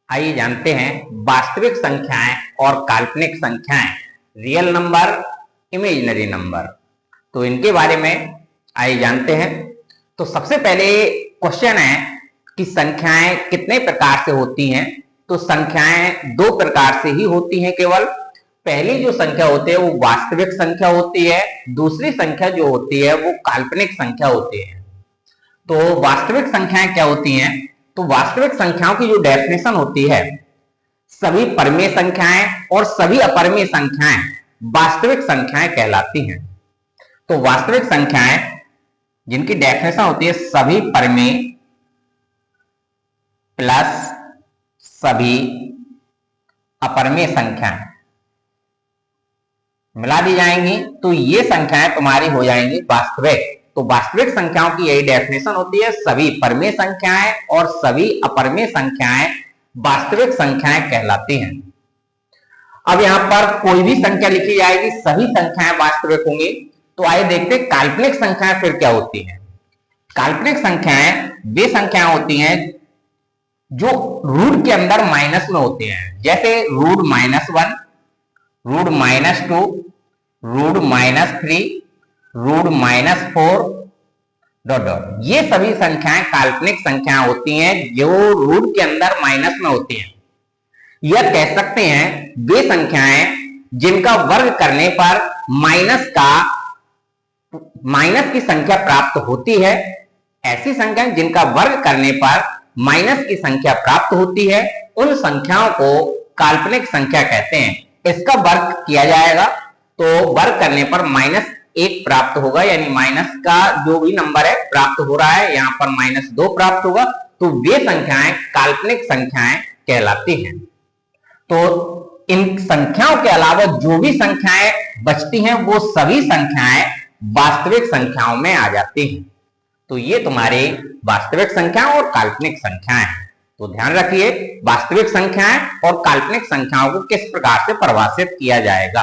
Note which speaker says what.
Speaker 1: आइए जानते हैं वास्तविक संख्याएं और काल्पनिक संख्याएं, रियल नंबर, इमेजिनरी नंबर। तो इनके बारे में आइए जानते हैं। तो सबसे पहले क्वेश्चन है कि संख्याएं कितने प्रकार से होती हैं। तो संख्याएं दो प्रकार से ही होती हैं केवल। पहली जो संख्या होती है वो वास्तविक संख्या होती है, दूसरी संख्या जो होती है वो काल्पनिक संख्या होती है। तो वास्तविक संख्याएं क्या होती हैं? तो वास्तविक संख्याओं की जो डेफिनेशन होती है, सभी परमेय संख्याएं और सभी अपरमेय संख्याएं वास्तविक संख्याएं कहलाती हैं। तो वास्तविक संख्याएं जिनकी डेफिनेशन होती है सभी परमेय प्लस सभी अपरमेय संख्याएं मिला दी जाएंगी, तो ये संख्याएं तुम्हारी हो जाएंगी वास्तविक। तो वास्तविक संख्याओं की यही डेफिनेशन होती है, सभी परमेय संख्याएं और सभी अपरमेय संख्याएं वास्तविक संख्याएं कहलाती हैं। अब यहां पर कोई भी संख्या लिखी जाएगी, सभी संख्याएं वास्तविक होंगी। तो आइए देखते हैं काल्पनिक संख्याएं फिर क्या होती हैं। काल्पनिक संख्याएं वे संख्याएं होती हैं जो रूट के अंदर माइनस में होती हैं, जैसे root -1, root -2, root -3, root -4 dot dot. ये सभी संख्याएं काल्पनिक संख्याएं होती हैं जो रूट के अंदर माइनस में होती हैं। यह कह सकते हैं वे संख्याएं जिनका वर्ग करने पर माइनस की संख्या प्राप्त होती है। ऐसी संख्याएं जिनका वर्ग करने पर माइनस की संख्या प्राप्त होती है, उन संख्याओं को काल्पनिक संख्या कहते हैं। इसका वर्ग किया जाएगा तो वर्ग करने पर -1 प्राप्त होगा, यानी माइनस का जो भी नंबर है प्राप्त हो रहा है, यहां पर -2 प्राप्त होगा। तो वे संख्याएं काल्पनिक संख्याएं कहलाती हैं। तो इन संख्याओं के अलावा जो भी संख्याएं बचती हैं वो सभी संख्याएं वास्तविक संख्याओं में आ जाती हैं। तो ये तुम्हारे वास्तविक संख्याएं और काल्पनिक संख्याएं हैं। तो ध्यान रखिए वास्तविक संख्याएं और काल्पनिक संख्याओं को किस प्रकार से परिभाषित किया जाएगा।